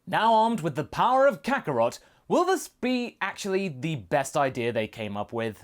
Now armed with the power of Kakarot, will this be actually the best idea they came up with?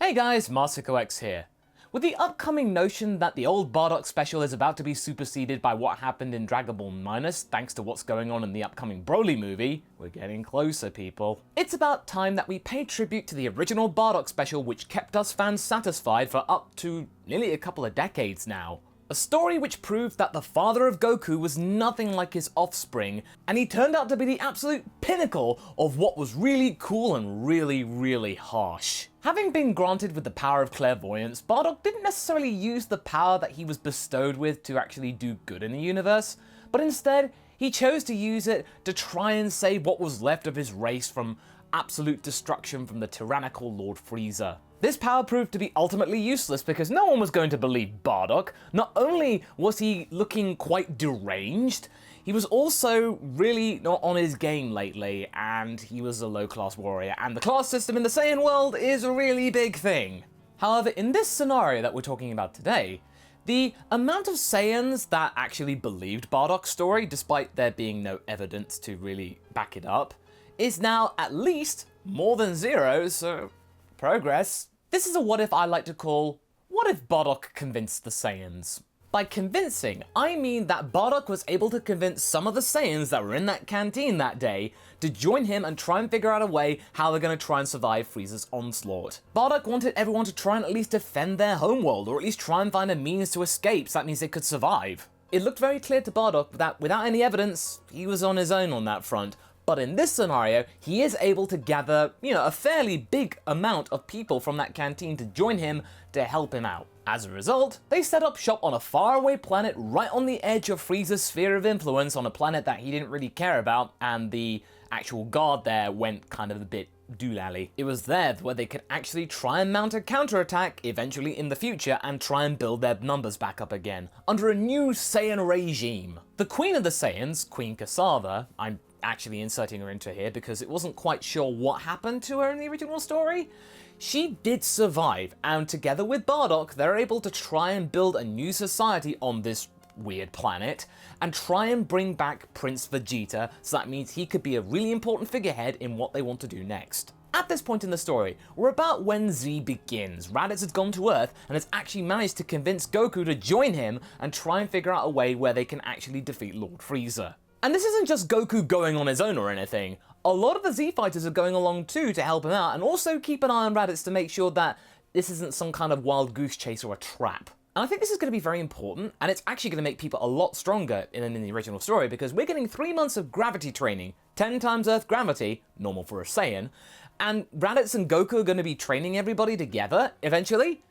Hey guys, MasakoX here. With the upcoming notion that the old Bardock special is about to be superseded by what happened in Dragon Ball Minus thanks to what's going on in the upcoming Broly movie, we're getting closer, people. It's about time that we pay tribute to the original Bardock special, which kept us fans satisfied for up to nearly a couple of decades now. A story which proved that the father of Goku was nothing like his offspring, and he turned out to be the absolute pinnacle of what was really cool and really harsh. Having been granted with the power of clairvoyance, Bardock didn't necessarily use the power that he was bestowed with to actually do good in the universe, but instead, he chose to use it to try and save what was left of his race from absolute destruction from the tyrannical Lord Frieza. This power proved to be ultimately useless because no one was going to believe Bardock. Not only was he looking quite deranged, he was also really not on his game lately, and he was a low-class warrior, and the class system in the Saiyan world is a really big thing. However, in this scenario that we're talking about today, the amount of Saiyans that actually believed Bardock's story, despite there being no evidence to really back it up, is now at least more than zero, so progress. This is a what if I like to call, what if Bardock convinced the Saiyans? By convincing, I mean that Bardock was able to convince some of the Saiyans that were in that canteen that day to join him and try and figure out a way how they're going to try and survive Frieza's onslaught. Bardock wanted everyone to try and at least defend their homeworld, or at least try and find a means to escape, so that means they could survive. It looked very clear to Bardock that without any evidence, he was on his own on that front. But in this scenario, he is able to gather, a fairly big amount of people from that canteen to join him to help him out. As a result, they set up shop on a faraway planet right on the edge of Frieza's sphere of influence, on a planet that he didn't really care about, and the actual guard there went kind of a bit doolally. It was there where they could actually try and mount a counterattack eventually in the future and try and build their numbers back up again, under a new Saiyan regime. The Queen of the Saiyans, Queen Cassava, I'm actually inserting her into here because it wasn't quite sure what happened to her in the original story. She did survive, and together with Bardock, they're able to try and build a new society on this weird planet and try and bring back Prince Vegeta, so that means he could be a really important figurehead in what they want to do next. At this point in the story, we're about when Z begins. Raditz has gone to Earth and has actually managed to convince Goku to join him and try and figure out a way where they can actually defeat Lord Frieza. And this isn't just Goku going on his own or anything. A lot of the Z fighters are going along too to help him out, and also keep an eye on Raditz to make sure that this isn't some kind of wild goose chase or a trap. And I think this is going to be very important, and it's actually going to make people a lot stronger than in the original story, because we're getting 3 months of gravity training, 10 times Earth gravity, normal for a Saiyan, and Raditz and Goku are going to be training everybody together eventually.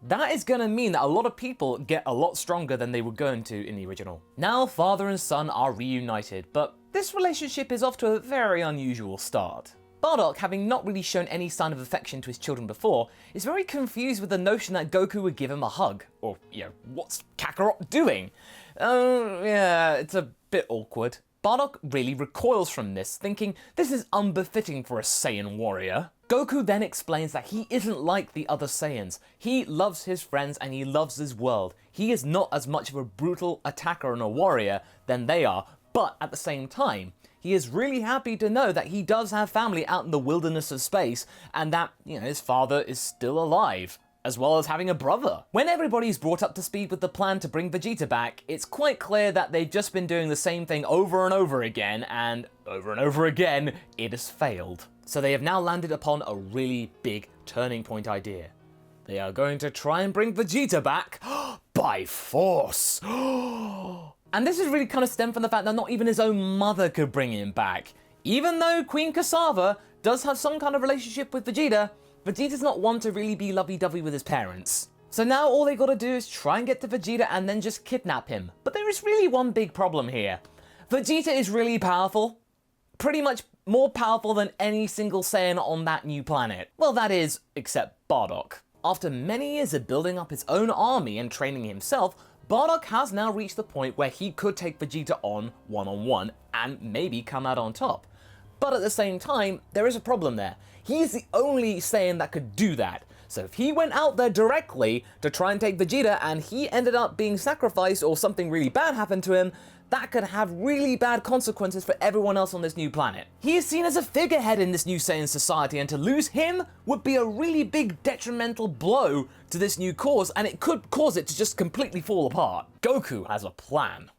That is going to mean that a lot of people get a lot stronger than they were going to in the original. Now father and son are reunited, but this relationship is off to a very unusual start. Bardock, having not really shown any sign of affection to his children before, is very confused with the notion that Goku would give him a hug. Or, what's Kakarot doing? Yeah, it's a bit awkward. Bardock really recoils from this, thinking this is unbefitting for a Saiyan warrior. Goku then explains that he isn't like the other Saiyans. He loves his friends and he loves his world. He is not as much of a brutal attacker and a warrior than they are, but at the same time, he is really happy to know that he does have family out in the wilderness of space, and that, his father is still alive, as well as having a brother. When everybody's brought up to speed with the plan to bring Vegeta back, it's quite clear that they've just been doing the same thing over and over again, it has failed. So they have now landed upon a really big turning point idea. They are going to try and bring Vegeta back by force. And this is really kind of stemmed from the fact that not even his own mother could bring him back. Even though Queen Cassava does have some kind of relationship with Vegeta, Vegeta's not one to really be lovey-dovey with his parents. So now all they gotta do is try and get to Vegeta and then just kidnap him. But there is really one big problem here. Vegeta is really powerful. Pretty much more powerful than any single Saiyan on that new planet. Well, that is, except Bardock. After many years of building up his own army and training himself, Bardock has now reached the point where he could take Vegeta on one-on-one and maybe come out on top. But at the same time, there is a problem there. He is the only Saiyan that could do that. So if he went out there directly to try and take Vegeta and he ended up being sacrificed or something really bad happened to him, that could have really bad consequences for everyone else on this new planet. He is seen as a figurehead in this new Saiyan society, and to lose him would be a really big detrimental blow to this new cause, and it could cause it to just completely fall apart. Goku has a plan.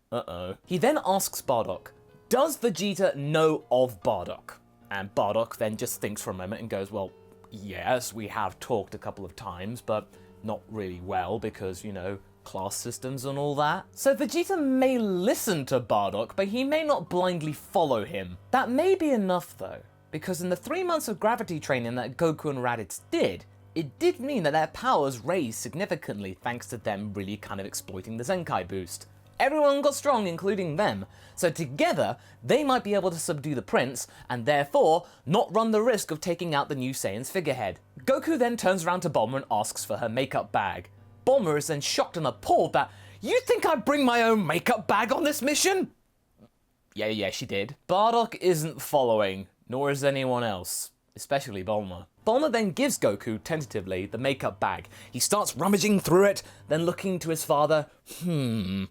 Uh-oh. He then asks Bardock, does Vegeta know of Bardock? And Bardock then just thinks for a moment and goes, well, yes, we have talked a couple of times, but not really well because, you know, class systems and all that. So Vegeta may listen to Bardock, but he may not blindly follow him. That may be enough though, because in the 3 months of gravity training that Goku and Raditz did, it did mean that their powers raised significantly thanks to them really kind of exploiting the Zenkai boost. Everyone got strong, including them, so together they might be able to subdue the prince and therefore not run the risk of taking out the new Saiyan's figurehead. Goku then turns around to Bulma and asks for her makeup bag. Bulma is then shocked and appalled that, you think I'd bring my own makeup bag on this mission? Yeah, she did. Bardock isn't following, nor is anyone else, especially Bulma. Bulma then gives Goku, tentatively, the makeup bag. He starts rummaging through it, then looking to his father. Goku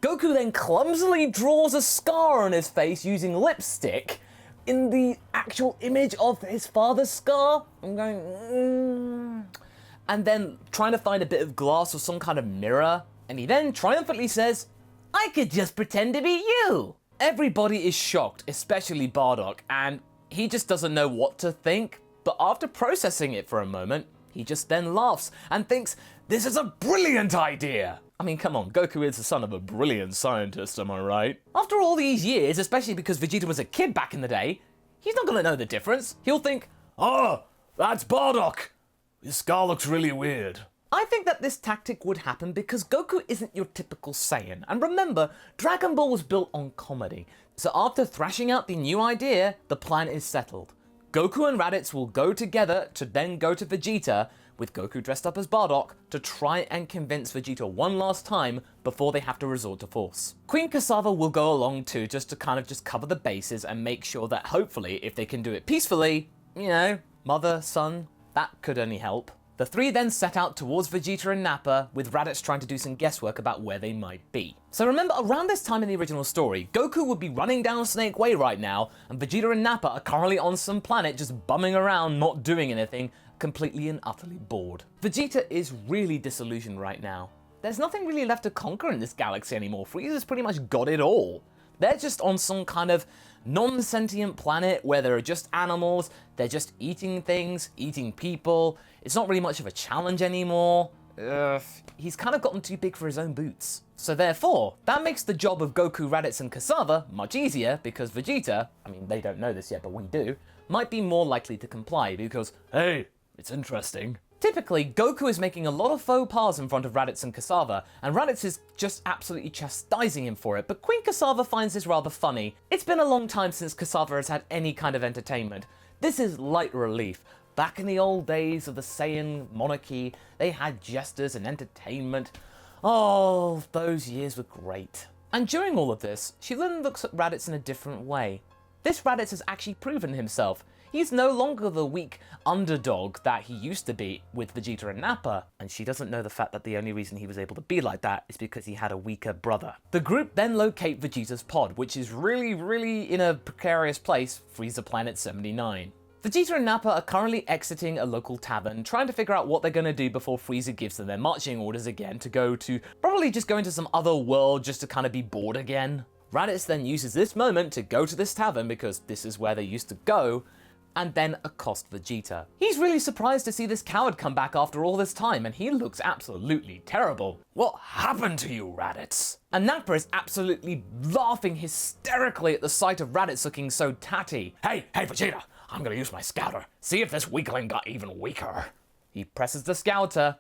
then clumsily draws a scar on his face using lipstick in the actual image of his father's scar. I'm going, And then trying to find a bit of glass or some kind of mirror, and he then triumphantly says, I could just pretend to be you! Everybody is shocked, especially Bardock, and he just doesn't know what to think, but after processing it for a moment, he just then laughs and thinks, this is a brilliant idea! I mean, come on, Goku is the son of a brilliant scientist, am I right? After all these years, especially because Vegeta was a kid back in the day, he's not gonna know the difference. He'll think, oh, that's Bardock! This scar looks really weird. I think that this tactic would happen because Goku isn't your typical Saiyan. And remember, Dragon Ball was built on comedy. So after thrashing out the new idea, the plan is settled. Goku and Raditz will go together to then go to Vegeta, with Goku dressed up as Bardock, to try and convince Vegeta one last time before they have to resort to force. Queen Cassava will go along too, just to kind of just cover the bases and make sure that hopefully, if they can do it peacefully, you know, mother, son, that could only help. The three then set out towards Vegeta and Nappa, with Raditz trying to do some guesswork about where they might be. So remember, around this time in the original story, Goku would be running down Snake Way right now, and Vegeta and Nappa are currently on some planet just bumming around, not doing anything, completely and utterly bored. Vegeta is really disillusioned right now. There's nothing really left to conquer in this galaxy anymore. Frieza's pretty much got it all. They're just on some kind of non-sentient planet where there are just animals, they're just eating things, eating people. It's not really much of a challenge anymore. He's kind of gotten too big for his own boots. So therefore, that makes the job of Goku, Raditz and Cassava much easier because Vegeta, I mean they don't know this yet but we do, might be more likely to comply because, hey, it's interesting. Typically, Goku is making a lot of faux pas in front of Raditz and Cassava, and Raditz is just absolutely chastising him for it, but Queen Cassava finds this rather funny. It's been a long time since Cassava has had any kind of entertainment. This is light relief. Back in the old days of the Saiyan monarchy, they had jesters and entertainment. Oh, those years were great. And during all of this, she then looks at Raditz in a different way. This Raditz has actually proven himself. He's no longer the weak underdog that he used to be with Vegeta and Nappa, and she doesn't know the fact that the only reason he was able to be like that is because he had a weaker brother. The group then locate Vegeta's pod, which is really in a precarious place, Frieza Planet 79. Vegeta and Nappa are currently exiting a local tavern, trying to figure out what they're going to do before Frieza gives them their marching orders again to go to, probably just go into some other world just to kind of be bored again. Raditz then uses this moment to go to this tavern because this is where they used to go, and then accost Vegeta. He's really surprised to see this coward come back after all this time, and he looks absolutely terrible. What happened to you, Raditz? And Nappa is absolutely laughing hysterically at the sight of Raditz looking so tatty. Hey, Vegeta, I'm gonna use my scouter. See if this weakling got even weaker. He presses the scouter,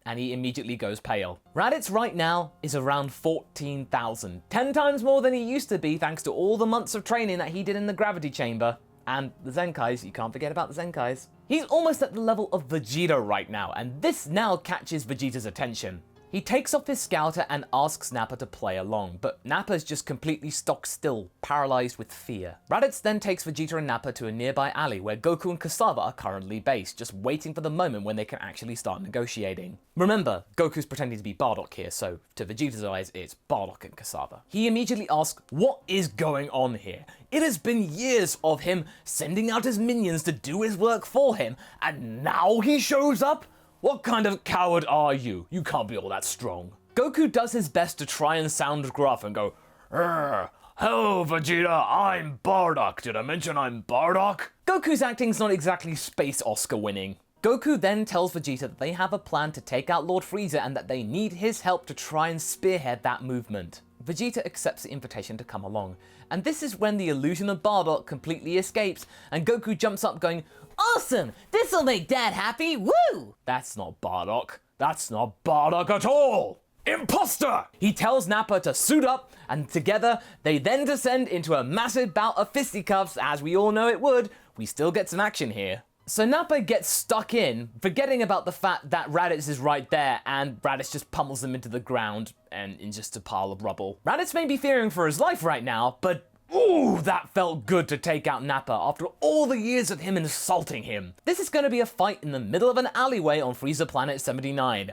and he immediately goes pale. Raditz right now is around 14,000, 10 times more than he used to be thanks to all the months of training that he did in the gravity chamber. And the Zenkais, you can't forget about the Zenkais. He's almost at the level of Vegeta right now, and this now catches Vegeta's attention. He takes off his scouter and asks Nappa to play along, but Nappa's just completely stock still, paralyzed with fear. Raditz then takes Vegeta and Nappa to a nearby alley where Goku and Cassava are currently based, just waiting for the moment when they can actually start negotiating. Remember, Goku's pretending to be Bardock here, so to Vegeta's eyes, it's Bardock and Cassava. He immediately asks, what is going on here? It has been years of him sending out his minions to do his work for him, and now he shows up? What kind of coward are you? You can't be all that strong. Goku does his best to try and sound gruff and go, hello Vegeta, I'm Bardock. Did I mention I'm Bardock? Goku's acting's not exactly space Oscar winning. Goku then tells Vegeta that they have a plan to take out Lord Frieza and that they need his help to try and spearhead that movement. Vegeta accepts the invitation to come along, and this is when the illusion of Bardock completely escapes, and Goku jumps up going, awesome! This'll make Dad happy, woo! That's not Bardock. That's not Bardock at all! Imposter! He tells Nappa to suit up, and together they then descend into a massive bout of fisticuffs, as we all know it would. We still get some action here. So Nappa gets stuck in, forgetting about the fact that Raditz is right there, and Raditz just pummels him into the ground and in just a pile of rubble. Raditz may be fearing for his life right now, but ooh, that felt good to take out Nappa after all the years of him insulting him. This is going to be a fight in the middle of an alleyway on Frieza Planet 79.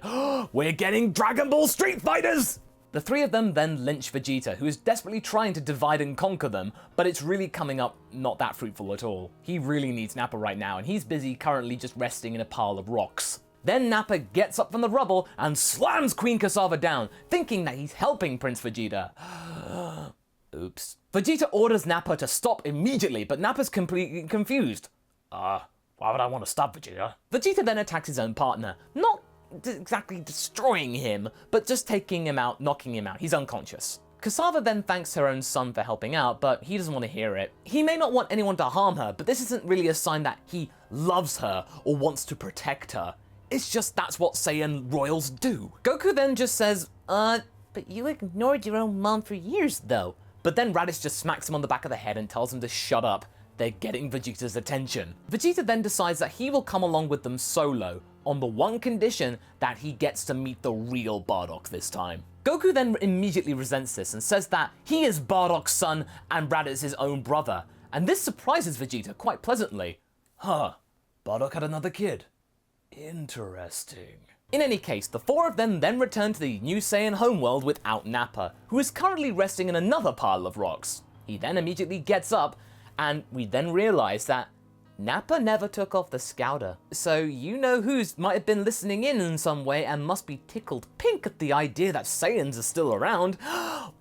We're getting Dragon Ball Street Fighters! The three of them then lynch Vegeta, who is desperately trying to divide and conquer them, but it's really coming up not that fruitful at all. He really needs Nappa right now, and he's busy currently just resting in a pile of rocks. Then Nappa gets up from the rubble and slams Queen Cassava down, thinking that he's helping Prince Vegeta. Oops. Vegeta orders Nappa to stop immediately, but Nappa's completely confused. Why would I want to stop Vegeta? Vegeta then attacks his own partner, not exactly destroying him, but just taking him out, knocking him out. He's unconscious. Cassava then thanks her own son for helping out, but he doesn't want to hear it. He may not want anyone to harm her, but this isn't really a sign that he loves her or wants to protect her. It's just that's what Saiyan royals do. Goku then just says, but you ignored your own mom for years though. But then Raditz just smacks him on the back of the head and tells him to shut up. They're getting Vegeta's attention. Vegeta then decides that he will come along with them solo, on the one condition that he gets to meet the real Bardock this time. Goku then immediately resents this and says that he is Bardock's son and Raditz's his own brother, and this surprises Vegeta quite pleasantly. Bardock had another kid. Interesting. In any case, the four of them then return to the new Saiyan homeworld without Nappa, who is currently resting in another pile of rocks. He then immediately gets up, and we then realize that Nappa never took off the scouter. So you know who's might have been listening in some way and must be tickled pink at the idea that Saiyans are still around.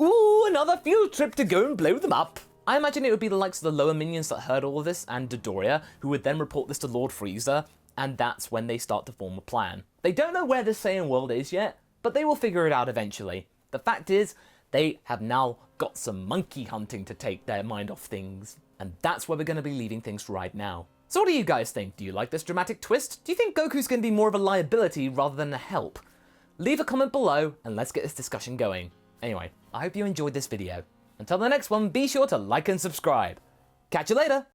Ooh, another field trip to go and blow them up. I imagine it would be the likes of the lower minions that heard all of this and Dodoria, who would then report this to Lord Frieza, and that's when they start to form a plan. They don't know where the Saiyan world is yet, but they will figure it out eventually. The fact is, they have now got some monkey hunting to take their mind off things. And that's where we're going to be leaving things right now. So what do you guys think? Do you like this dramatic twist? Do you think Goku's going to be more of a liability rather than a help? Leave a comment below and let's get this discussion going. Anyway, I hope you enjoyed this video. Until the next one, be sure to like and subscribe. Catch you later!